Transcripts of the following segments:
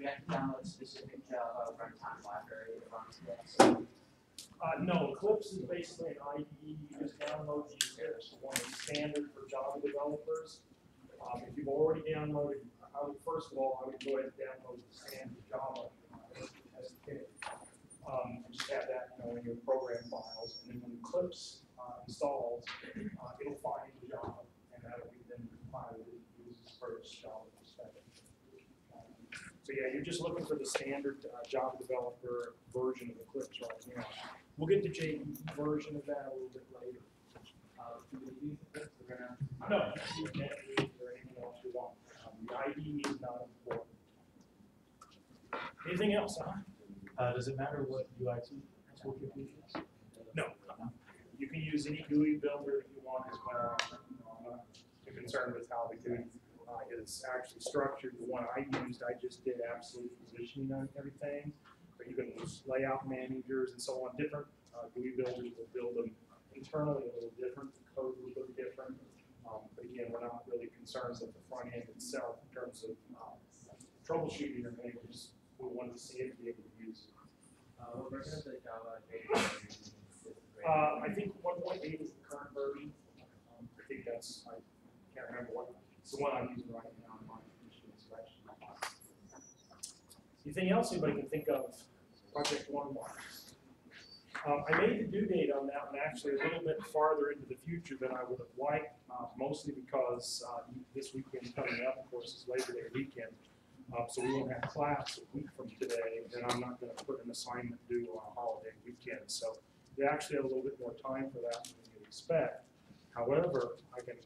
you have to download a specific Java runtime library to run Eclipse? No, Eclipse is basically an IDE. You just download the Eclipse, one that's standard for Java developers. If you've already downloaded, first of all, I would go ahead and download the standard Java SDK. And just have that, in your program files, and then when Eclipse installs, it'll find Java, and that'll be then compiled and used for its Java perspective. So yeah, you're just looking for the standard Java developer version of Eclipse right now. We'll get the JDE version of that a little bit later. Do we use Eclipse? We're gonna. No, you can use or anything else you want. The IDE is not important. Anything else, huh? Does it matter what UIT toolkit you use? No. You can use any GUI builder that you want as well. I'm not too concerned with how the GUI is actually structured. The one I used, I just did absolute positioning on everything. But you can use layout managers and so on. Different GUI builders will build them internally a little different. The code will look different. But again, we're not really concerned with the front end itself in terms of troubleshooting or anything. We wanted to see it and be able to use it. What version of the Java database? I think 1.8 is the current version. I think that's, I can't remember what, it's the one I'm using right now in my machine inspection. Anything else anybody can think of? Project 1 wise. I made the due date on that one actually a little bit farther into the future than I would have liked, mostly because this weekend coming up, of course, is Labor Day weekend. So we won't have class a week from today, and I'm not going to put an assignment due on a holiday weekend. So we actually have a little bit more time for that than you expect. However, I can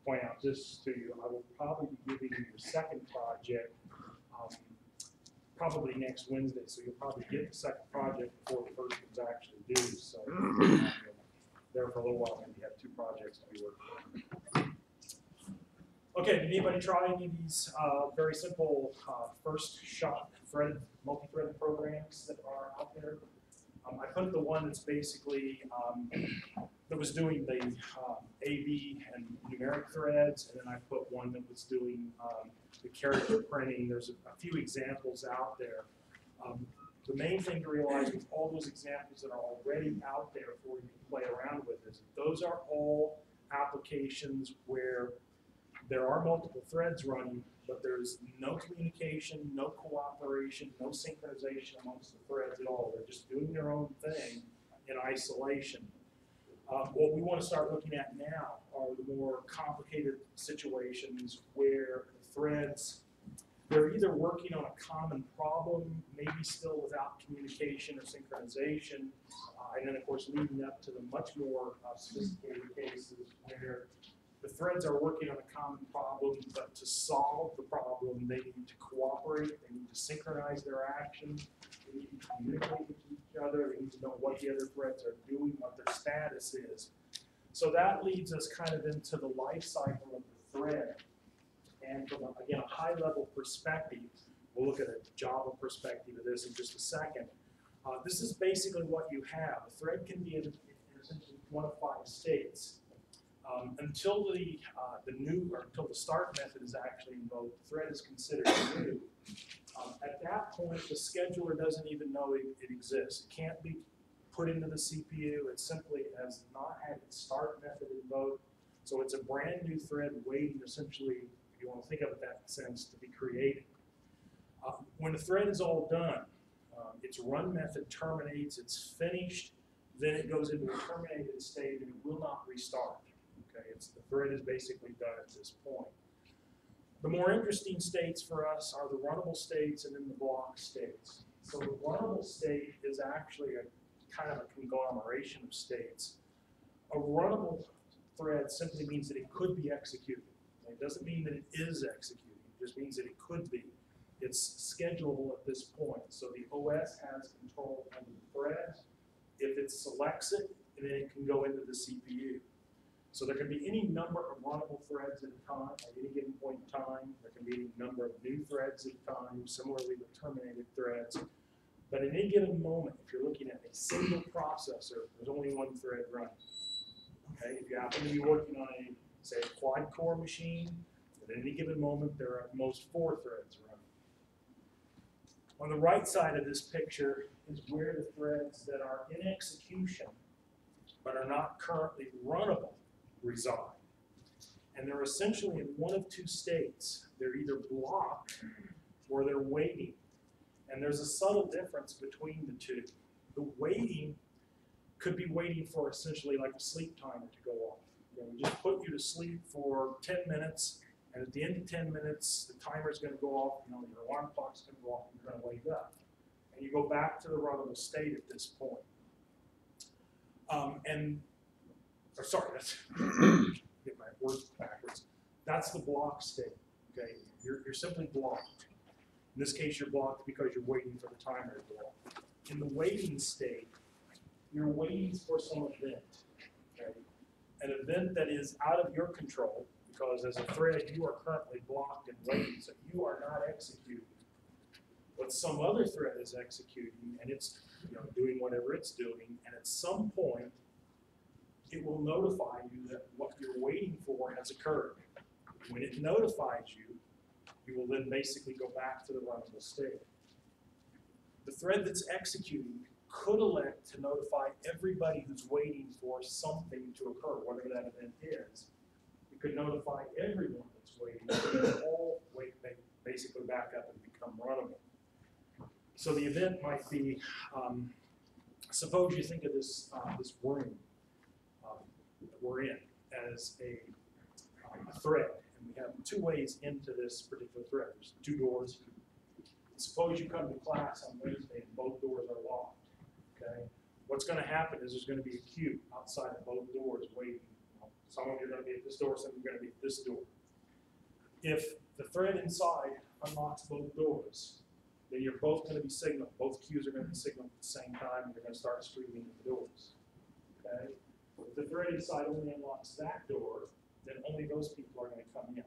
point out this to you. I will probably be giving you your second project probably next Wednesday. So you'll probably get the second project before the first one's actually due. So there for a little while, maybe have two projects to be working on. Okay, did anybody try any of these very simple first shot multi-threaded programs that are out there? I put the one that's basically, that was doing the AB and numeric threads, and then I put one that was doing the character printing. There's a few examples out there. The main thing to realize with all those examples that are already out there for you to play around with is those are all applications where there are multiple threads running, but there's no communication, no cooperation, no synchronization amongst the threads at all. They're just doing their own thing in isolation. What we want to start looking at now are the more complicated situations where the threads, they're either working on a common problem, maybe still without communication or synchronization, and then of course leading up to the much more sophisticated cases where the threads are working on a common problem, but to solve the problem, they need to cooperate, they need to synchronize their actions, they need to communicate with each other, they need to know what the other threads are doing, what their status is. So that leads us kind of into the life cycle of the thread. And from, again, a high-level perspective, we'll look at a Java perspective of this in just a second. This is basically what you have. A thread can be in essentially one of 5 states. Until until the start method is actually invoked, the thread is considered new. At that point, the scheduler doesn't even know it exists. It can't be put into the CPU. It simply has not had its start method invoked. So it's a brand new thread waiting, essentially, if you want to think of it that sense, to be created. When the thread is all done, its run method terminates, it's finished, then it goes into a terminated state and it will not restart. Okay, the thread is basically done at this point. The more interesting states for us are the runnable states and then the block states. So the runnable state is actually a kind of a conglomeration of states. A runnable thread simply means that it could be executed. It doesn't mean that it is executing, it just means that it could be. It's schedulable at this point. So the OS has control over the thread. If it selects it, then it can go into the CPU. So there can be any number of runnable threads at a time, at any given point in time. There can be any number of new threads at a time, similarly with terminated threads. But at any given moment, if you're looking at a single processor, there's only one thread running. Okay? If you happen to be working on a, say, a quad-core machine, at any given moment, there are at most 4 threads running. On the right side of this picture is where the threads that are in execution but are not currently runnable reside. And they're essentially in one of two states. They're either blocked or they're waiting. And there's a subtle difference between the two. The waiting could be waiting for essentially like a sleep timer to go off. We just put you to sleep for 10 minutes, and at the end of 10 minutes, the timer is going to go off, your alarm clock's going to go off, and you're going to wake up. And you go back to the runnable state at this point. That's, get my words backwards. That's the block state, okay? You're simply blocked. In this case, you're blocked because you're waiting for the timer to go off. In the waiting state, you're waiting for some event, okay? An event that is out of your control, because as a thread, you are currently blocked and waiting, so you are not executing. But some other thread is executing, and it's doing whatever it's doing, and at some point, it will notify you that what you're waiting for has occurred. When it notifies you, you will then basically go back to the runnable state. The thread that's executing could elect to notify everybody who's waiting for something to occur, whatever that event is. It could notify everyone that's waiting, and they all basically back up and become runnable. So the event might be, suppose you think of this room that we're in as a thread, and we have two ways into this particular thread. There's two doors. Suppose you come to class on Wednesday and both doors are locked. Okay. What's going to happen is there's going to be a queue outside of both doors waiting. Some of you are going to be at this door, some of you are going to be at this door. If the thread inside unlocks both doors, then you're both going to be signaled. Both queues are going to be signaled at the same time, and you're going to start streaming at the doors. Okay. If the thread inside only unlocks that door, then only those people are going to come in.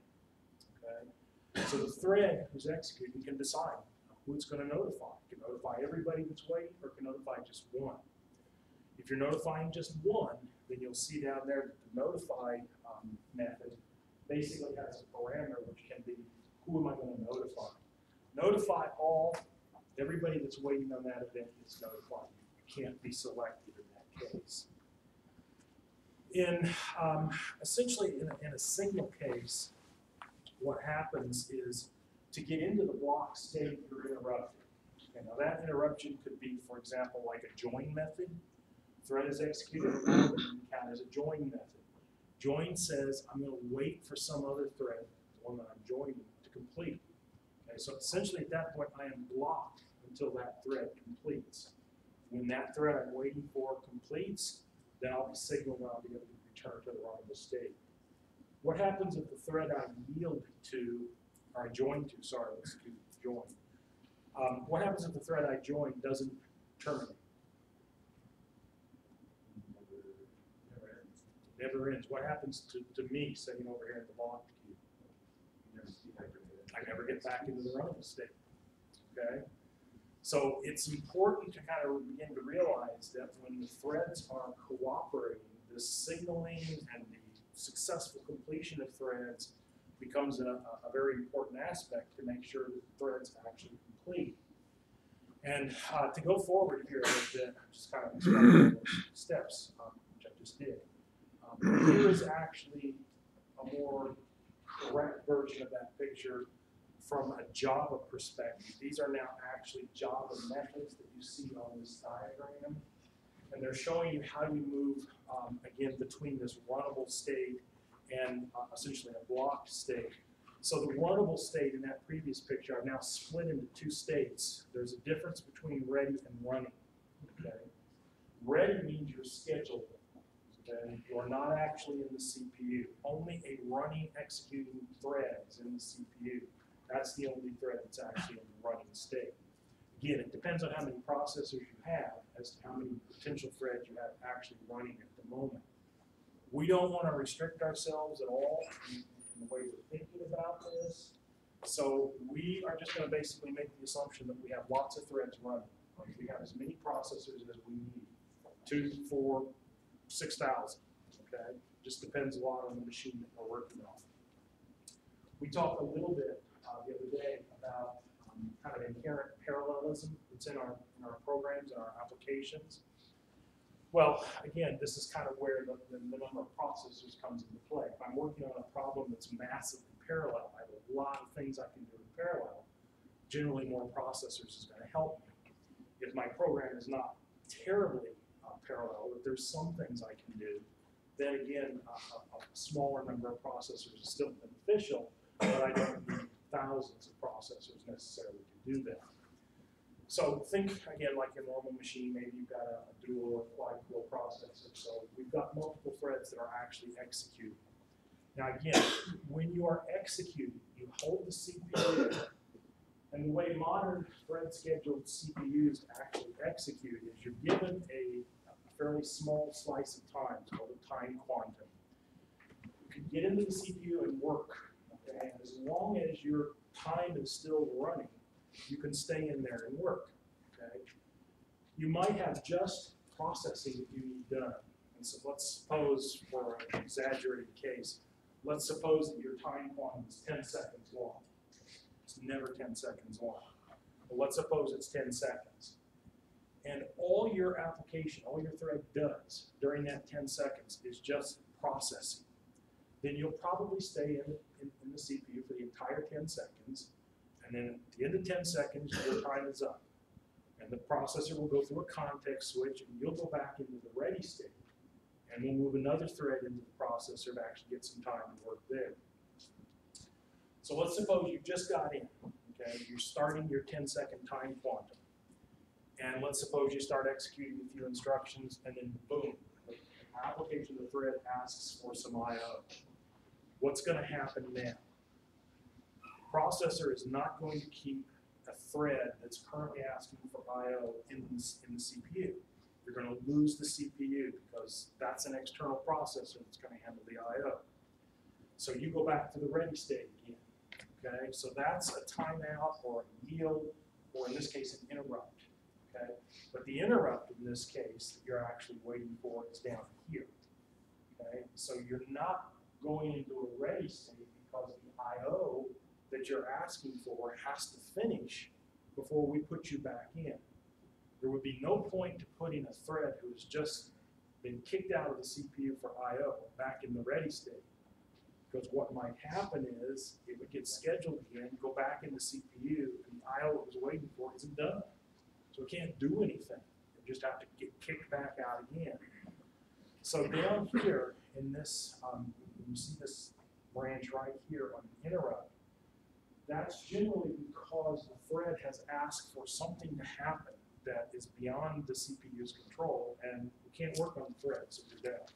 Okay. So the thread who's executing can decide who it's going to notify. It can notify everybody that's waiting, or it can notify just one. If you're notifying just one, then you'll see down there that the notify method basically has a parameter which can be, who am I going to notify? Notify all, everybody that's waiting on that event is notified. You can't be selected in that case. In essentially in a signal case, what happens is to get into the block state, you're interrupted. Okay, now that interruption could be, for example, like a join method. Thread is executed and you count as a join method. Join says, I'm going to wait for some other thread, the one that I'm joining, to complete. Okay, so essentially at that point, I am blocked until that thread completes. When that thread I'm waiting for completes, then I'll be signaled and I'll be able to return to the runnable state. What happens if the thread I yield to, or I join to, sorry, let's do join. What happens if the thread I join doesn't terminate? Never ends. What happens to me sitting over here in the block queue? I never get back into the runnable state. Okay? So it's important to kind of begin to realize that when the threads are cooperating, the signaling and the successful completion of threads becomes a very important aspect to make sure that the threads actually complete. And to go forward here a little bit, just kind of explain those steps, which I just did. Here is actually a more correct version of that picture from a Java perspective. These are now actually Java methods that you see on this diagram. And they're showing you how you move, again, between this runnable state and essentially a blocked state. So the runnable state in that previous picture are now split into two states. There's a difference between ready and running. Okay? Ready means you're scheduled. Okay? You're not actually in the CPU. Only a running, executing thread is in the CPU. That's the only thread that's actually in the running state. Again, it depends on how many processors you have as to how many potential threads you have actually running at the moment. We don't want to restrict ourselves at all in the way we're thinking about this. So we are just going to basically make the assumption that we have lots of threads running. We have as many processors as we need. 2, 4, 6,000. Okay? Just depends a lot on the machine that we're working on. We talked a little bit the other day about kind of inherent parallelism parallelism that's in our programs and our applications? Well, again, this is kind of where the number of processors comes into play. If I'm working on a problem that's massively parallel, I have a lot of things I can do in parallel. Generally, more processors is going to help me. If my program is not terribly parallel, if there's some things I can do, then again, a smaller number of processors is still beneficial, but I don't need thousands of processors necessarily to do that. So think, again, like your normal machine, maybe you've got a dual or quad-core processor. So we've got multiple threads that are actually executing. Now again, when you are executing, you hold the CPU, and the way modern thread-scheduled CPUs actually execute is you're given a fairly small slice of time, it's called a time quantum. You can get into the CPU and work, okay? And as long as your time is still running, you can stay in there and work, okay? You might have just processing that you need done. And so let's suppose, for an exaggerated case, let's suppose that your time quantum is 10 seconds long. It's never 10 seconds long. But let's suppose it's 10 seconds. And all your application, all your thread does during that 10 seconds is just processing. Then you'll probably stay in the CPU for the entire 10 seconds. And then at the end of 10 seconds, your time is up. And the processor will go through a context switch, and you'll go back into the ready state. And we'll move another thread into the processor to actually get some time to work there. So let's suppose you just got in, okay? You're starting your 10-second time quantum. And let's suppose you start executing a few instructions, and then boom, the application of the thread asks for some I/O. What's going to happen now? The processor is not going to keep a thread that's currently asking for I/O in the CPU. You're going to lose the CPU because that's an external processor that's going to handle the I/O. So you go back to the ready state again. Okay, so that's a timeout or a yield, or in this case, an interrupt. Okay, but the interrupt in this case that you're actually waiting for is down here. Okay, so you're not going into a ready state because the I/O that you're asking for has to finish before we put you back in. There would be no point to putting a thread who has just been kicked out of the CPU for I/O back in the ready state. Because what might happen is it would get scheduled again, go back in the CPU, and the I/O it was waiting for isn't done. So it can't do anything. You just have to get kicked back out again. So down here in this, you see this branch right here on the interrupt. That's generally because the thread has asked for something to happen that is beyond the CPU's control, and we can't work on the thread, so you're down.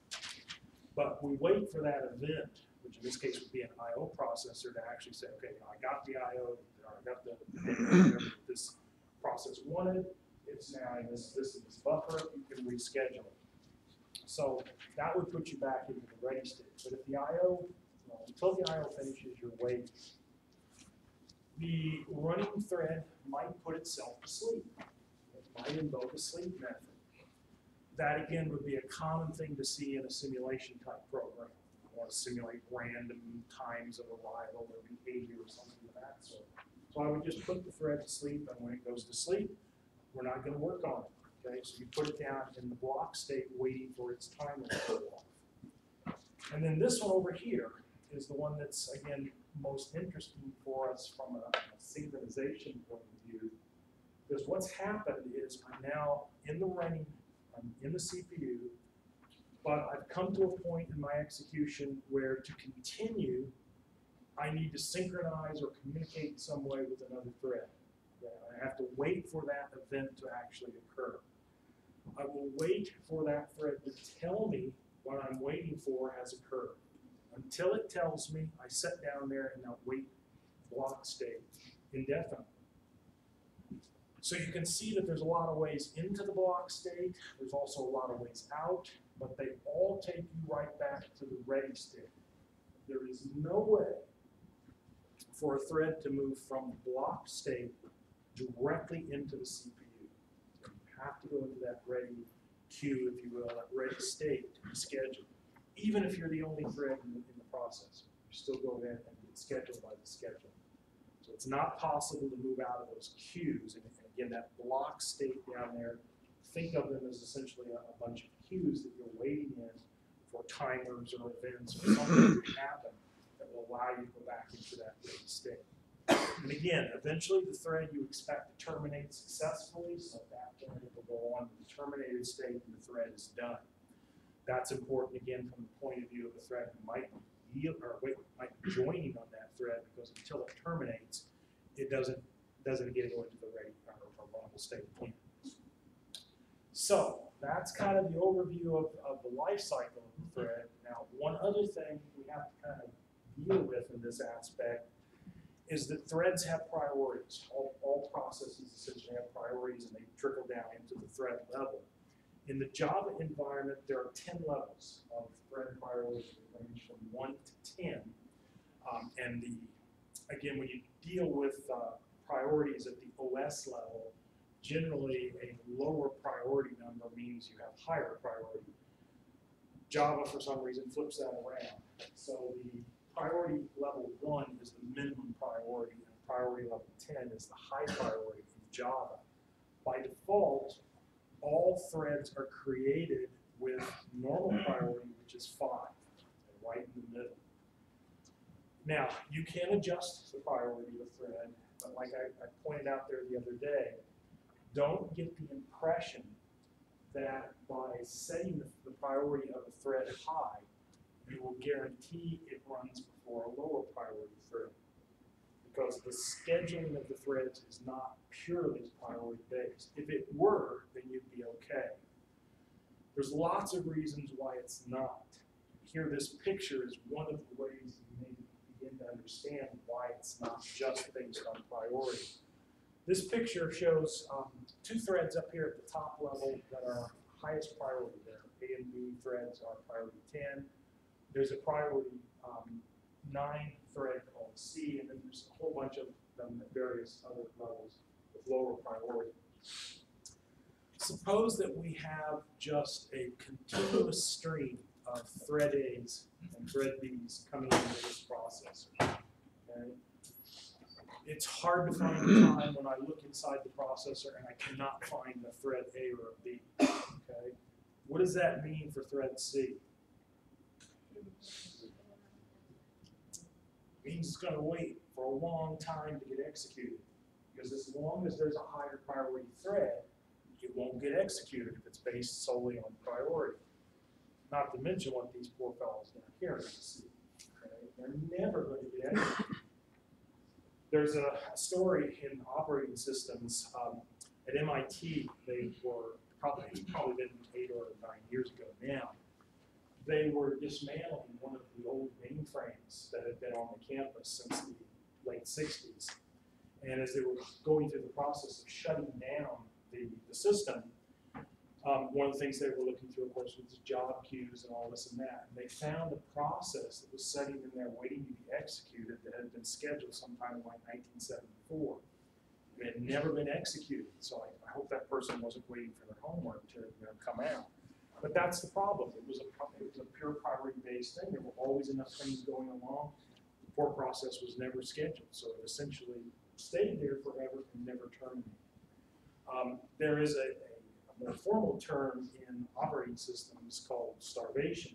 But we wait for that event, which in this case would be an I/O processor, to actually say, okay, I got the I/O, or I got the whatever this process wanted. It's now in this buffer. You can reschedule it. So that would put you back into the ready state. But if the I/O, until the I/O finishes, you're waiting. The running thread might put itself to sleep. It might invoke a sleep method. That again would be a common thing to see in a simulation type program. You want to simulate random times of arrival or behavior or something of that sort. So I would just put the thread to sleep, and when it goes to sleep, we're not going to work on it. Okay, so you put it down in the block state waiting for its timer to go off. And then this one over here is the one that's, again, most interesting for us from a synchronization point of view. Because what's happened is I'm now in the running, I'm in the CPU, but I've come to a point in my execution where to continue, I need to synchronize or communicate in some way with another thread. Okay? I have to wait for that event to actually occur. I will wait for that thread to tell me what I'm waiting for has occurred. Until it tells me, I sit down there in that wait block state indefinitely. So you can see that there's a lot of ways into the block state. There's also a lot of ways out, but they all take you right back to the ready state. There is no way for a thread to move from the block state directly into the CPU. So you have to go into that ready queue, if you will, that ready state to be scheduled. Even if you're the only thread in the process, you still go in and get scheduled by the scheduler. So it's not possible to move out of those queues and get again, that block state down there, think of them as essentially a bunch of queues that you're waiting in for timers or events or something to happen that will allow you to go back into that waiting state. And again, eventually the thread you expect to terminate successfully, so that thread will go on to the terminated state and the thread is done. That's important again from the point of view of the thread who might be joining on that thread, because until it terminates, it doesn't get into the ready or runnable state again. So that's kind of the overview of the life cycle of the thread. Now, one other thing we have to kind of deal with in this aspect is that threads have priorities. All processes essentially have priorities, and they trickle down into the thread level. In the Java environment, there are 10 levels of thread priorities that range from 1 to 10. Again, when you deal with priorities at the OS level, generally a lower priority number means you have higher priority. Java, for some reason, flips that around. So the priority level 1 is the minimum priority, and priority level 10 is the high priority of Java. By default, all threads are created with normal priority, which is 5, right in the middle. Now, you can adjust the priority of a thread, but like I pointed out there the other day, don't get the impression that by setting the priority of a thread high, you will guarantee it runs before a lower priority thread. Because the scheduling of the threads is not purely priority based. If it were, then you'd be okay. There's lots of reasons why it's not. Here, this picture is one of the ways you may begin to understand why it's not just based on priority. This picture shows 2 threads up here at the top level that are highest priority. Their A and B threads are priority 10. There's a priority 9 thread called C, and then there's a whole bunch of them at various other levels with lower priority. Suppose that we have just a continuous stream of thread A's and thread B's coming into this processor. Okay? It's hard to find a time when I look inside the processor and I cannot find a thread A or a B. Okay? What does that mean for thread C? It means it's going to wait for a long time to get executed. Because as long as there's a higher priority thread, it won't get executed if it's based solely on priority. Not to mention what these poor fellows down here are going to see. Okay? They're never going to get executed. There's a story in operating systems. At MIT, they were probably been 8 or 9 years ago now. They were dismantling one of the old mainframes that had been on the campus since the late 60s. And as they were going through the process of shutting down the system, one of the things they were looking through, of course, was the job queues and all this and that. And they found a process that was sitting in there waiting to be executed that had been scheduled sometime in like 1974. It had never been executed, so I hope that person wasn't waiting for their homework to come out. But that's the problem. It was a pure priority-based thing. There were always enough things going along. The port process was never scheduled, so it essentially stayed there forever and never terminated. There is a more formal term in operating systems called starvation.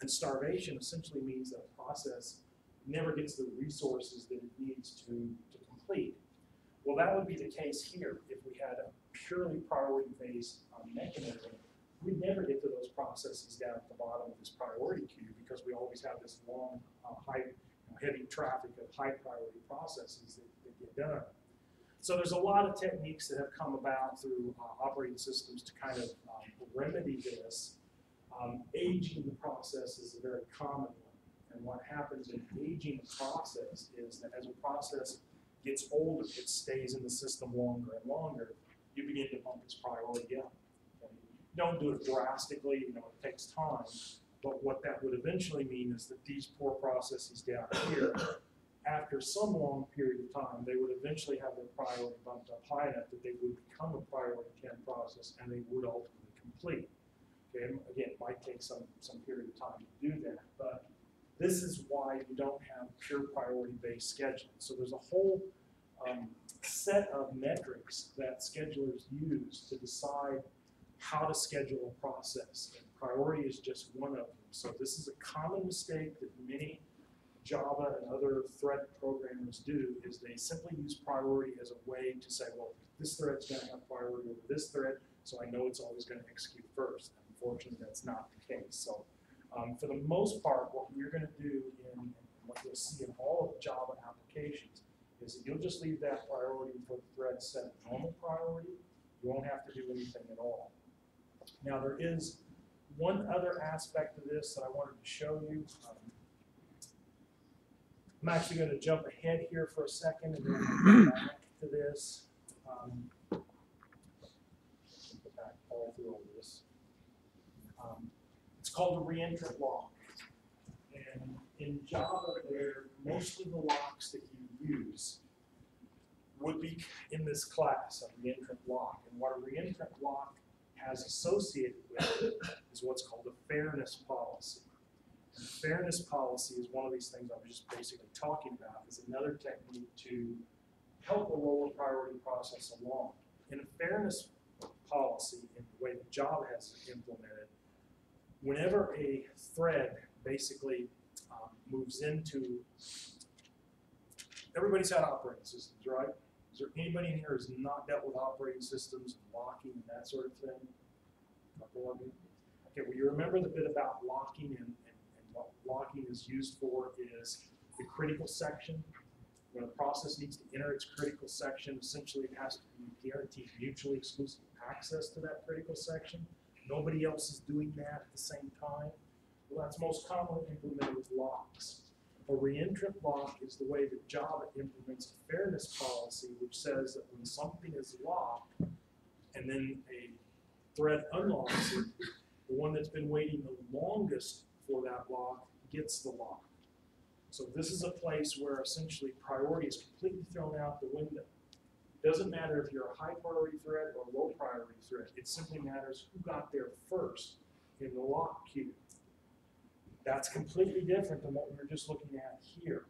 And starvation essentially means that a process never gets the resources that it needs to complete. Well, that would be the case here if we had a purely priority-based mechanism. We'd never get to those processes down at the bottom of this priority queue because we always have this long, heavy traffic of high priority processes that get done. So there's a lot of techniques that have come about through operating systems to kind of remedy this. Aging the process is a very common one. And what happens in aging a process is that as a process gets older, it stays in the system longer and longer, you begin to bump its priority up. Okay? Don't do it drastically, it takes time. But what that would eventually mean is that these poor processes down here, after some long period of time, they would eventually have their priority bumped up high enough that they would become a priority 10 process and they would ultimately complete. Okay, and again, it might take some period of time to do that, but this is why you don't have pure priority-based scheduling. So there's a whole set of metrics that schedulers use to decide how to schedule a process. And priority is just one of them. So this is a common mistake that many Java and other thread programmers do, is they simply use priority as a way to say, well, this thread's going to have priority over this thread, so I know it's always going to execute first. Unfortunately, that's not the case. So for the most part, what you're going to do in what you'll see in all of Java applications is that you'll just leave that priority for the thread set at normal priority. You won't have to do anything at all. Now, there is one other aspect of this that I wanted to show you. I'm actually going to jump ahead here for a second and then come back to this. Go back all through all this. It's called a reentrant lock. And in Java, most of the locks that you use would be in this class, a reentrant lock. And what a reentrant lock has associated with it is what's called a fairness policy. And fairness policy is one of these things I was just basically talking about, is another technique to help a lower priority process along. In a fairness policy, in the way that Java has it implemented, whenever a thread basically moves into, everybody's had operating systems, right? Is there anybody in here who's not dealt with operating systems and locking and that sort of thing? Okay, well, you remember the bit about locking, and what locking is used for is the critical section. When a process needs to enter its critical section, essentially it has to be guaranteed mutually exclusive access to that critical section. Nobody else is doing that at the same time. Well, that's most commonly implemented with locks. A reentrant lock is the way that Java implements a fairness policy, which says that when something is locked and then a thread unlocks it, the one that's been waiting the longest for that lock gets the lock. So this is a place where essentially priority is completely thrown out the window. It doesn't matter if you're a high priority thread or a low priority thread. It simply matters who got there first in the lock queue. That's completely different than what we were just looking at here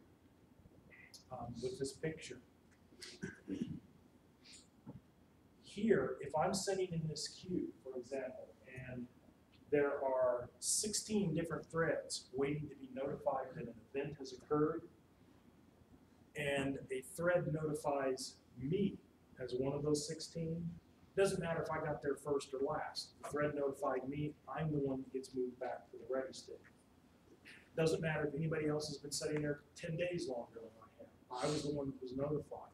with this picture. Here, if I'm sitting in this queue, for example, and there are 16 different threads waiting to be notified that an event has occurred, and a thread notifies me as one of those 16, doesn't matter if I got there first or last. The thread notified me, I'm the one that gets moved back to the ready state. Doesn't matter if anybody else has been sitting there 10 days longer than I have. I was the one that was notified.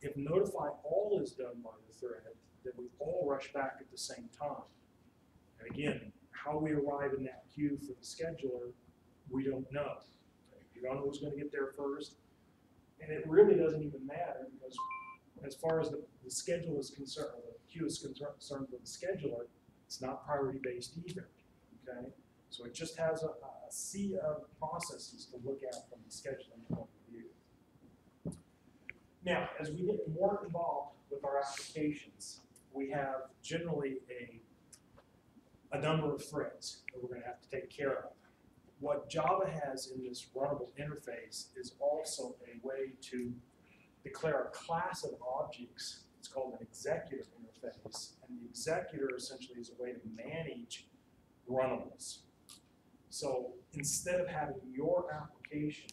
If notify all is done by the thread, then we all rush back at the same time. And again, how we arrive in that queue for the scheduler, we don't know. We don't know who's going to get there first. And it really doesn't even matter, because as far as the schedule is concerned, or the queue is concerned for the scheduler, it's not priority based either. Okay? So it just has a sea of processes to look at from the scheduling point of view. Now, as we get more involved with our applications, we have generally a number of threads that we're going to have to take care of. What Java has in this runnable interface is also a way to declare a class of objects. It's called an executor interface, and the executor essentially is a way to manage runnables. So instead of having your application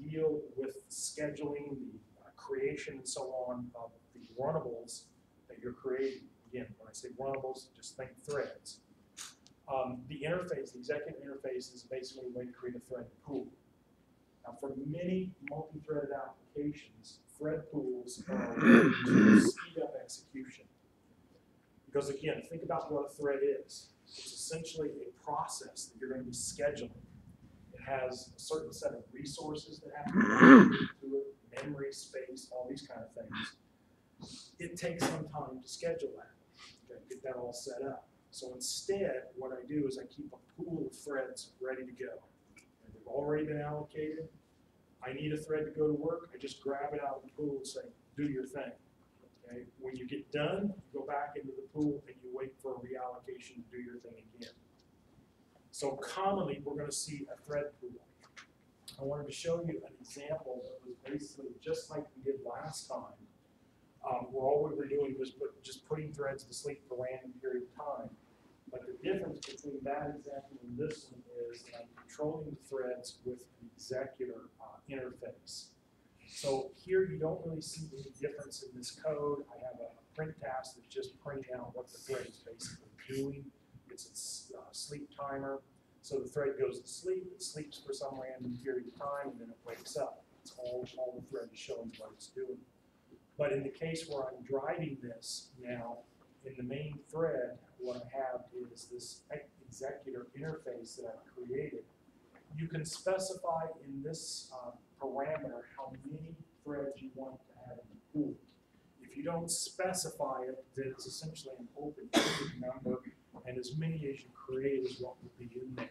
deal with scheduling, the creation and so on of the runnables that you're creating, again, when I say runnables, just think threads. The interface, the executive interface, is basically a way to create a thread pool. Now, for many multi-threaded applications, thread pools are a way to speed up execution. Because again, think about what a thread is. It's essentially a process that you're going to be scheduling. It has a certain set of resources that have to be allocated to it, memory, space, all these kind of things. It takes some time to schedule that, okay, get that all set up. So instead, what I do is I keep a pool of threads ready to go. And they've already been allocated. I need a thread to go to work. I just grab it out of the pool and say, do your thing. Okay? When you get done, you go back into the pool and you wait for a reallocation to do your thing again. So commonly, we're going to see a thread pool. I wanted to show you an example that was basically just like we did last time, where all we were doing was just putting threads to sleep for a random period of time. But the difference between that example and this one is that I'm controlling the threads with an executor interface. So here you don't really see any difference in this code. I have a print task that's just printing out what the thread is basically doing. It's a sleep timer. So the thread goes to sleep, it sleeps for some random period of time, and then it wakes up. It's all the thread is showing what it's doing. But in the case where I'm driving this now, in the main thread, what I have is this executor interface that I've created. You can specify in this parameter how many threads you want to have in the pool. If you don't specify it, then it's essentially an open-ended number, and as many as you create is what will be in there.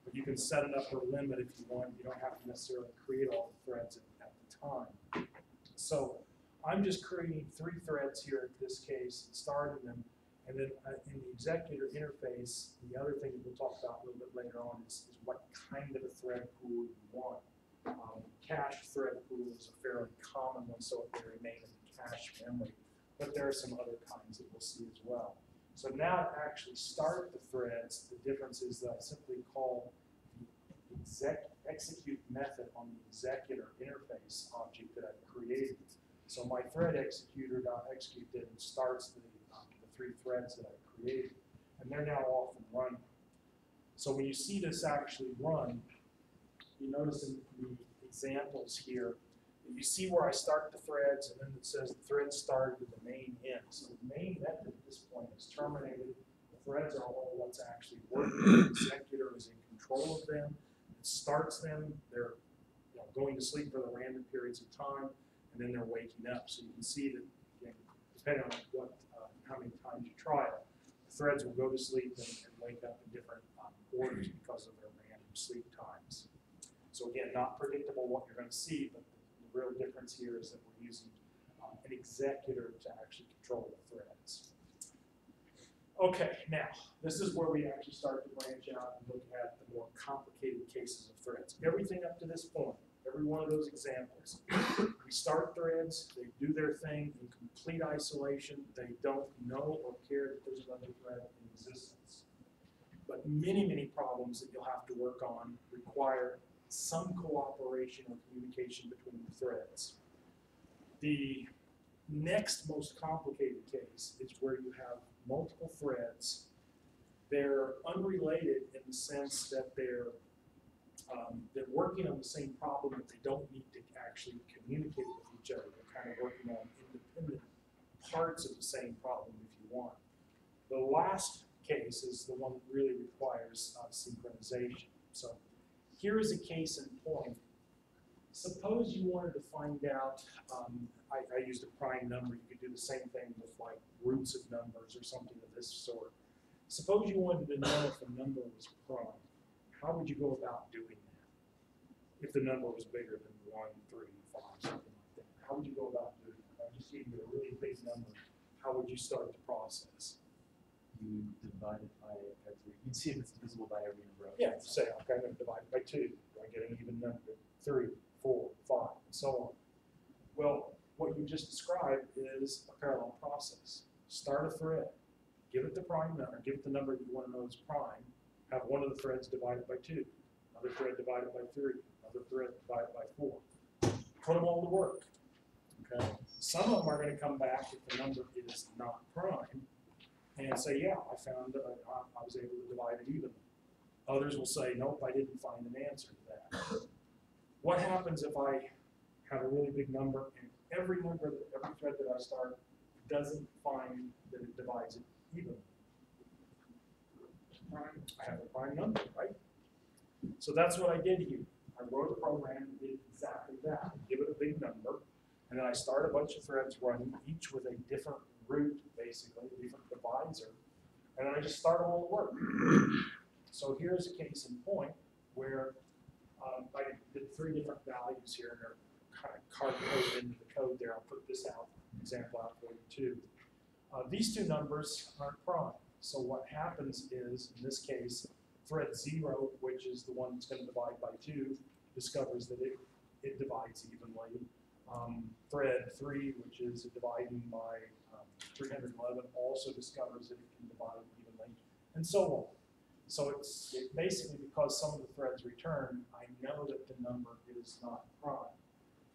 But you can set an upper limit if you want. You don't have to necessarily create all the threads at the time. So I'm just creating 3 threads here in this case, and starting them. And then in the executor interface, the other thing we'll talk about a little bit later on is what kind of a thread pool you want. Cache thread pool is a fairly common one, so it will remain in the cache memory. But there are some other kinds that we'll see as well. So now to actually start the threads, the difference is that I simply call the execute method on the executor interface object that I've created. So my thread executor.execute then starts the 3 threads that I created, and they're now off and running. So when you see this actually run, you notice in the examples here, you see where I start the threads, and then it says the thread started with the main end. So the main method at this point is terminated. The threads are all what's actually working. The executor is in control of them. It starts them. They're going to sleep for the random periods of time, and then they're waking up. So you can see that, again, depending on how many times you try it, the threads will go to sleep and wake up in different orders because of their random sleep times. So again, not predictable what you're going to see, but the real difference here is that we're using an executor to actually control the threads. Okay, now, this is where we actually start to branch out and look at the more complicated cases of threads. Everything up to this point, every one of those examples, we start threads, they do their thing in complete isolation, they don't know or care that there's another thread in existence. But many, many problems that you'll have to work on require some cooperation or communication between the threads. The next most complicated case is where you have multiple threads. They're unrelated in the sense that they're working on the same problem, but they don't need to actually communicate with each other. They're kind of working on independent parts of the same problem, if you want. The last case is the one that really requires synchronization. So here is a case in point. Suppose you wanted to find out, I used a prime number. You could do the same thing with like roots of numbers or something of this sort. Suppose you wanted to know if a number was prime. How would you go about doing that? If the number was bigger than 1, 3, 5, something like that. How would you go about doing that? I'm just giving you a really big number. How would you start the process? You divide it by 3. You can see if it's divisible by every number. Yeah, say, okay, I'm going to divide it by 2. Do I get an even number? 3, 4, 5, and so on. Well, what you just described is a parallel process. Start a thread, give it the prime number, give it the number you want to know is prime, have one of the threads divided by 2, another thread divided by 3, another thread divided by 4. Put them all to work. Okay. Some of them are going to come back if the number is not prime and say, yeah, I found I was able to divide it evenly. Others will say, nope, I didn't find an answer to that. What happens if I have a really big number and every thread that I start doesn't find that it divides it evenly? I have a prime number, right? So that's what I did here. I wrote a program that did exactly that. Give it a big number, and then I start a bunch of threads running, each with a different root, basically, a different divisor, and then I just start them all to work. So here's a case in point where I did 3 different values here, and they're kind of hard-coded into the code there. I'll put this example out for you too. These 2 numbers aren't prime. So what happens is, in this case, thread 0, which is the one that's going to divide by 2, discovers that it divides evenly. Thread 3, which is dividing by 311, also discovers that it can divide evenly, and so on. So it's basically because some of the threads return, I know that the number is not prime.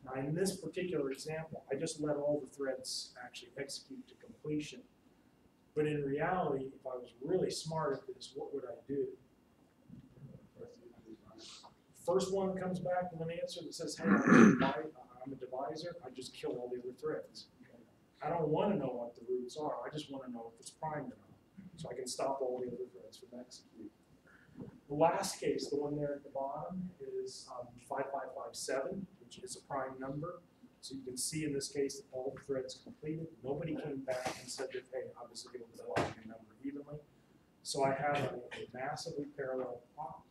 Now in this particular example, I just let all the threads actually execute to completion. But in reality, if I was really smart at this, what would I do? First one comes back with an answer that says, hey, I'm a divisor, I just kill all the other threads. I don't want to know what the roots are, I just want to know if it's prime or not. So I can stop all the other threads from executing. The last case, the one there at the bottom, is 5557, which is a prime number. So you can see in this case that all the threads completed. Nobody came back and said that, hey, obviously it will divide your number evenly. So I have a massively parallel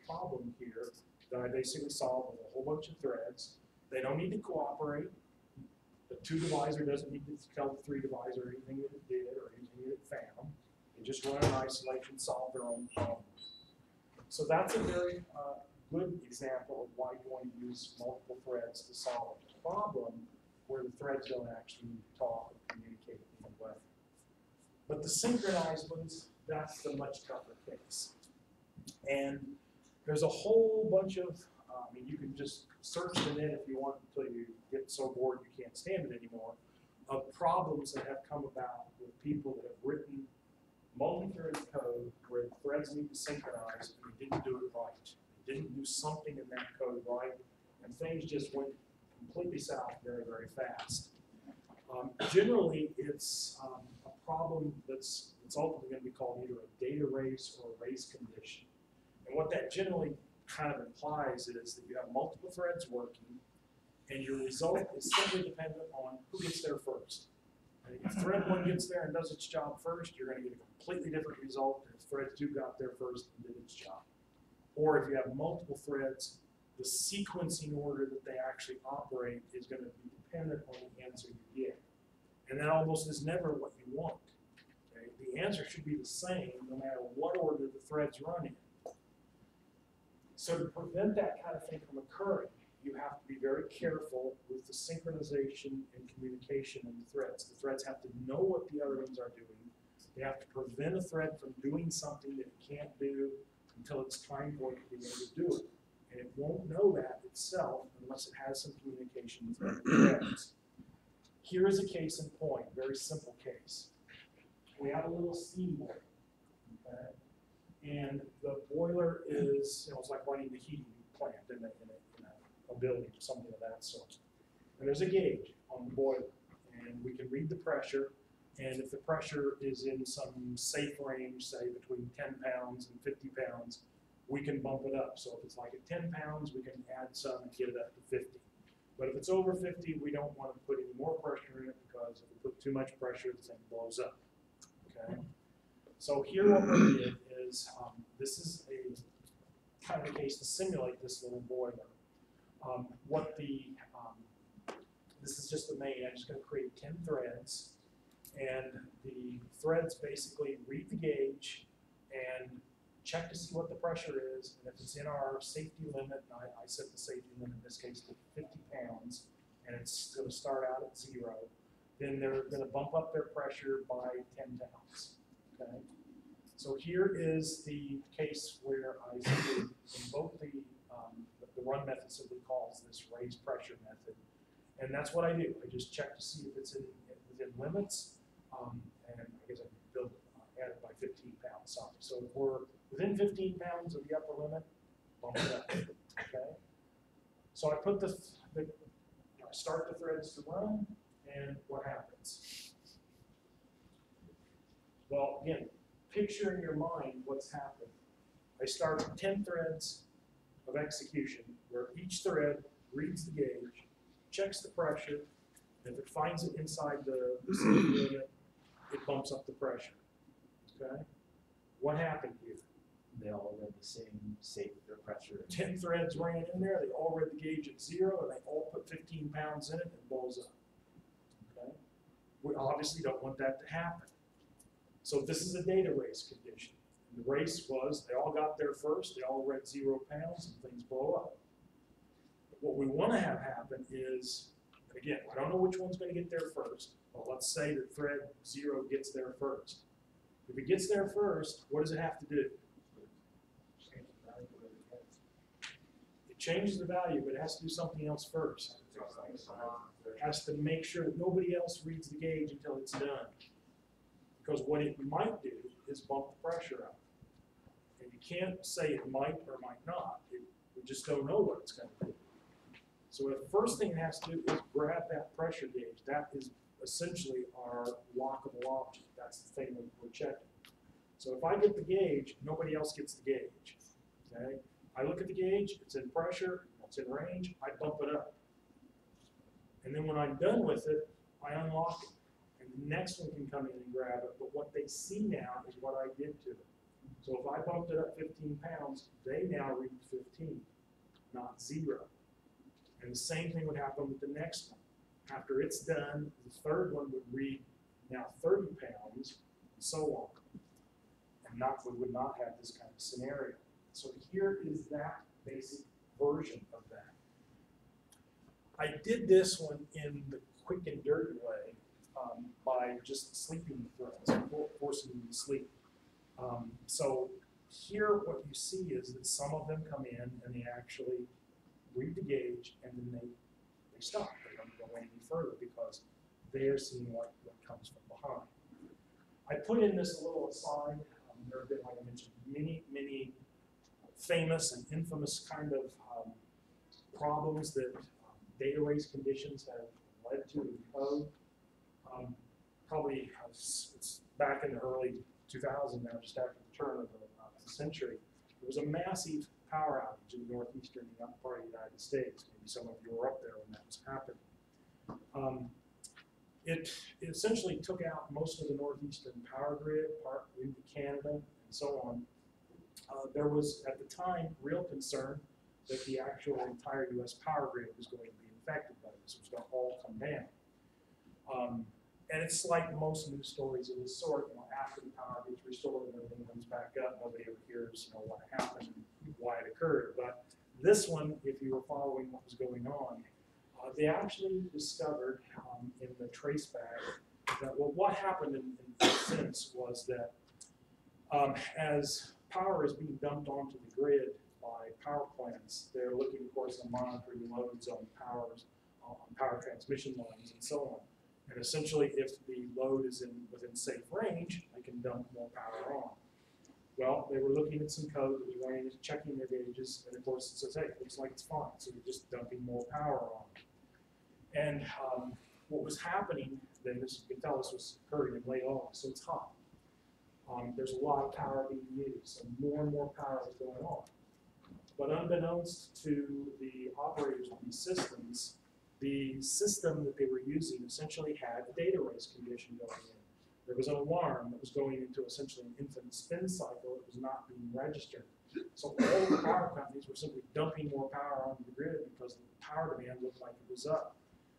problem here that I basically solve with a whole bunch of threads. They don't need to cooperate. The 2 divisor doesn't need to tell the 3 divisor anything that it did or anything that it found. They just run in isolation, solve their own problem. So that's a very good example of why you want to use multiple threads to solve a problem where the threads don't actually need to talk or communicate in a way. But the synchronized ones, that's the much tougher case. And there's a whole bunch of, I mean, you can just search the net if you want until you get so bored you can't stand it anymore, of problems that have come about with people that have written multi-threaded code where the threads need to synchronize and they didn't do it right. They didn't do something in that code right, and things just went completely south very, very fast. Generally, it's a problem that's ultimately going to be called either a data race or a race condition. And what that generally kind of implies is that you have multiple threads working, and your result is simply dependent on who gets there first. And if thread 1 gets there and does its job first, you're going to get a completely different result than if thread 2 got there first and did its job. Or if you have multiple threads, the sequencing order that they actually operate is going to be dependent on the answer you get. And that almost is never what you want. Okay? The answer should be the same no matter what order the threads run in. So to prevent that kind of thing from occurring, you have to be very careful with the synchronization and communication in the threads. The threads have to know what the other ones are doing. They have to prevent a thread from doing something that it can't do until it's time for it to be able to do it. And it won't know that itself unless it has some communication with other threads. Here is a case in point, very simple case. We have a little steam boiler, okay? And the boiler is, it's like running the heating plant in a building or something of that sort. And there's a gauge on the boiler, and we can read the pressure, and if the pressure is in some safe range, say between 10 pounds and 50 pounds, we can bump it up. So if it's like at 10 pounds, we can add some and get it up to 50. But if it's over 50, we don't want to put any more pressure in it because if we put too much pressure, the thing blows up. Okay. So here what we did is, this is a kind of a case to simulate this little boiler. This is just the main. I'm just going to create 10 threads, and the threads basically read the gauge and check to see what the pressure is, and if it's in our safety limit, and I set the safety limit in this case to 50 pounds, and it's going to start out at 0, then they're going to bump up their pressure by 10 pounds. Okay. So here is the case where I invoke the run method simply calls this raise pressure method. And that's what I do. I just check to see if it's within limits. And I guess I can add it by 15 pounds something. So if we're within 15 pounds of the upper limit, bump it up. Okay. So I put I start the threads to run, and what happens? Well, again, picture in your mind what's happened. I start 10 threads of execution where each thread reads the gauge, checks the pressure, and if it finds it inside the safety limit, it bumps up the pressure. Okay? What happened here? They all read the same safe pressure. 10 threads ran in there, they all read the gauge at 0, and they all put 15 pounds in it, and it blows up. Okay? We obviously don't want that to happen. So this is a data race condition. And the race was, they all got there first, they all read 0 pounds, and things blow up. What we want to have happen is, and again, I don't know which one's going to get there first, but let's say that thread 0 gets there first. If it gets there first, what does it have to do? It changes the value, but it has to do something else first. It has to make sure that nobody else reads the gauge until it's done. Because what it might do is bump the pressure up. And you can't say it might or might not. We just don't know what it's going to do. So the first thing it has to do is grab that pressure gauge. That is essentially our lockable object. That's the thing we're checking. So if I get the gauge, nobody else gets the gauge. Okay? I look at the gauge, it's in pressure, it's in range, I bump it up. And then when I'm done with it, I unlock it. And the next one can come in and grab it, but what they see now is what I did to it. So if I bumped it up 15 pounds, they now read 15, not 0. And the same thing would happen with the next one. After it's done, the third one would read now 30 pounds, and so on. And we would not have this kind of scenario. So here is that basic version of that. I did this one in the quick and dirty way by just sleeping the threads, forcing them to sleep. So here what you see is that some of them come in and they actually read the gauge and then they stop. They don't go any further because they're seeing what comes from behind. I put in this little aside. There have been, like I mentioned, many famous and infamous kind of problems that data race conditions have led to in code. Probably it's back in the early 2000s now, just after the turn of the century. There was a massive power outage in the northeastern part of the United States. Maybe some of you were up there when that was happening. It essentially took out most of the northeastern power grid, part into Canada, and so on. There was, at the time, real concern that the actual entire U.S. power grid was going to be affected by this. It was going to all come down. And it's like most news stories of this sort, after the power gets restored and everything comes back up, nobody ever hears, what happened and why it occurred. But this one, if you were following what was going on, they actually discovered in the traceback that what happened in a sense was that as power is being dumped onto the grid by power plants, they're looking, of course, at monitoring loads on power transmission lines and so on. And essentially, if the load is within safe range, they can dump more power on. Well, they were looking at some code that was running, checking their gauges, and of course it says, hey, it looks like it's fine, so you're just dumping more power on. And what was happening, then you can tell this was occurring in late August, so it's hot. There's a lot of power being used, so more and more power is going on. But unbeknownst to the operators of these systems, the system that they were using essentially had a data race condition going in. There was an alarm that was going into essentially an infinite spin cycle that was not being registered. So all the power companies were simply dumping more power onto the grid because the power demand looked like it was up.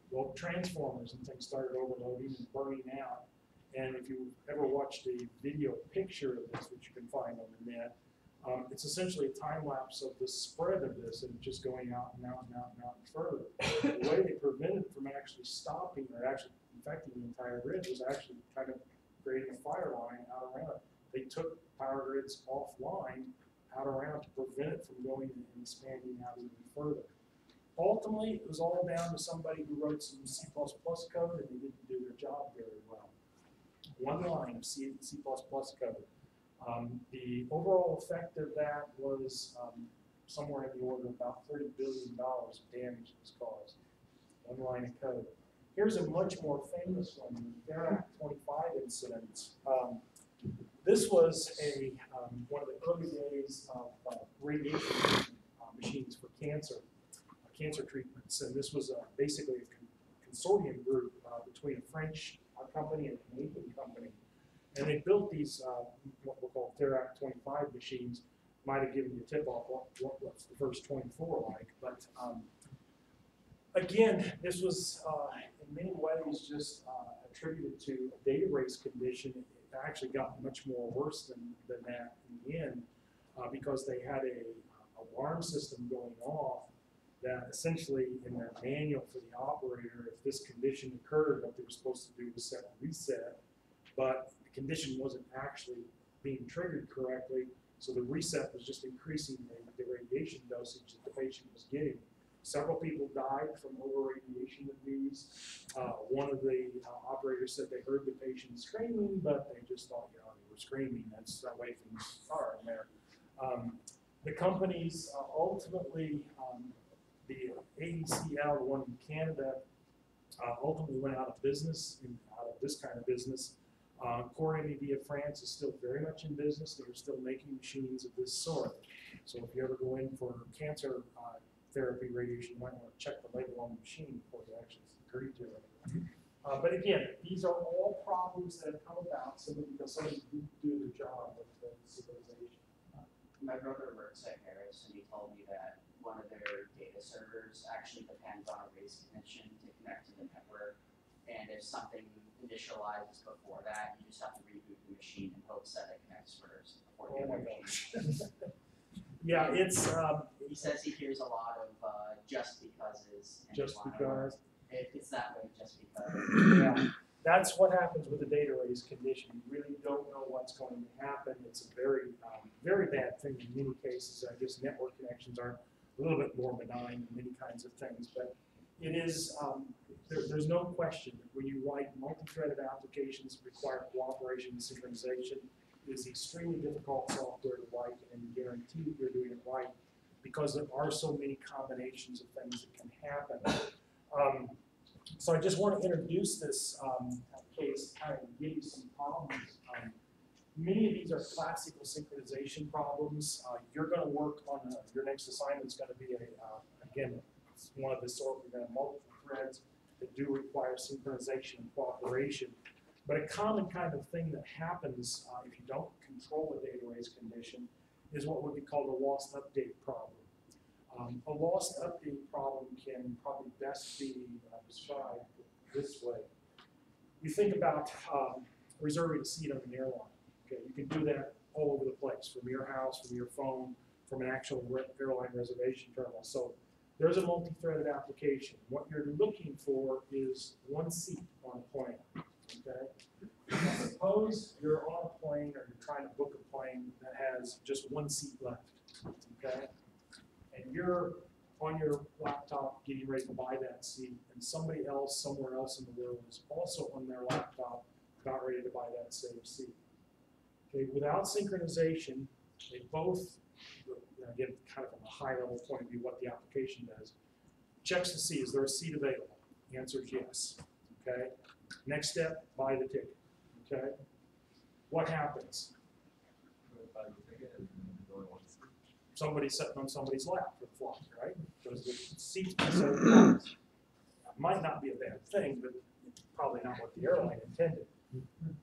Well, transformers and things started overloading and burning out. And if you ever watched a video picture of this, which you can find on the net, it's essentially a time lapse of the spread of this and just going out and out and out and out and further. The way they prevented it from actually stopping or actually infecting the entire grid was actually kind of creating a fire line out around it. They took power grids offline out around to prevent it from going and expanding out even further. Ultimately, it was all down to somebody who wrote some C++ code and they didn't do their job very well. One line of C++ code. The overall effect of that was somewhere in the order of about $30 billion of damage that was caused. One line of code. Here's a much more famous one, the EC0831 incident. This was one of the early days of radiation machines for cancer treatments, and this was basically a consortium group between a French company and a Canadian company. And they built these, what were called EC0831 machines. Might have given you a tip off what's the first 24 like. But again, this was in many ways just attributed to a data race condition. It actually got much more worse than that in the end because they had a alarm system going off that essentially in their manual for the operator, if this condition occurred, what they were supposed to do was set a reset, but the condition wasn't actually being triggered correctly, so the reset was just increasing the radiation dosage that the patient was getting. Several people died from over-radiation of these. One of the operators said they heard the patient screaming, but they just thought, they were screaming. That's that way things are in there. The companies ultimately, the AECL, the one in Canada, ultimately went out of business, out of this kind of business. Corps Media France is still very much in business. They're still making machines of this sort. So if you ever go in for cancer therapy radiation, you might want to check the label on the machine before you actually agree to it. But again, these are all problems that have come about simply because somebody didn't do their job with the civilization. My brother works at Harris, and he told me that one of their data servers actually depends on a race connection to connect to the network. And if something initializes before that, you just have to reboot the machine and hope that it connects first before the other machine. Yeah, it's. He says he hears a lot of just becauses. And Just because. It's that way just because. Yeah, that's what happens with the data race condition. You really don't know what's going to happen. It's a very, very bad thing in many cases. I guess network connections are a little bit more benign than many kinds of things, but it is, there's no question that when you write multi-threaded applications that require cooperation and synchronization, it is extremely difficult software to write, and you guarantee that you're doing it right because there are so many combinations of things that can happen. So I just want to introduce this case, kind of give you some problems. Many of these are classical synchronization problems. You're going to work on your next assignment is going to be again, one of the sort. We're going to have multiple threads that do require synchronization and cooperation. But a common kind of thing that happens if you don't control a data race condition is what would be called a lost update problem. A lost update problem can probably best be described this way. You think about reserving a seat on an airline. Okay, you can do that all over the place, from your house, from your phone, from an actual airline reservation terminal. So there's a multi-threaded application. What you're looking for is one seat on a plane. Okay. Now, suppose you're on a plane or you're trying to book a plane that has just one seat left. Okay. And you're on your laptop getting ready to buy that seat, and somebody else somewhere else in the world is also on their laptop about ready to buy that same seat. Okay, without synchronization, they both, again, kind of from a high level point of view, what the application does, checks to see, is there a seat available? The answer is yes. Okay. Next step, buy the ticket. Okay. What happens? Somebody's sitting on somebody's lap for the flight, right? Because the seat's been so close. That might not be a bad thing, but it's probably not what the airline intended.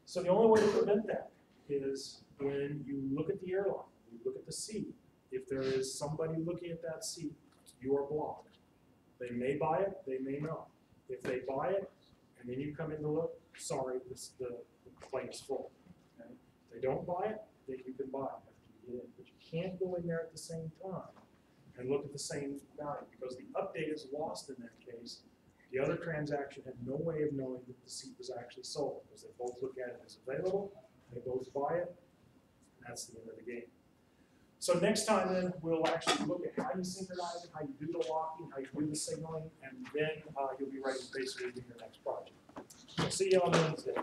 So the only way to prevent that is when you look at the airline, you look at the seat. If there is somebody looking at that seat, you are blocked. They may buy it, they may not. If they buy it, and then you come in to look, sorry, the plane is full. Okay? If they don't buy it, then you can buy it after you get in. But you can't go in there at the same time and look at the same value because the update is lost in that case. The other transaction had no way of knowing that the seat was actually sold because they both look at it as available, they both buy it, and that's the end of the game. So next time then, we'll actually look at how you synchronize it, how you do the locking, how you do the signaling, and then you'll be ready to basically do your next project. So see you on Wednesday.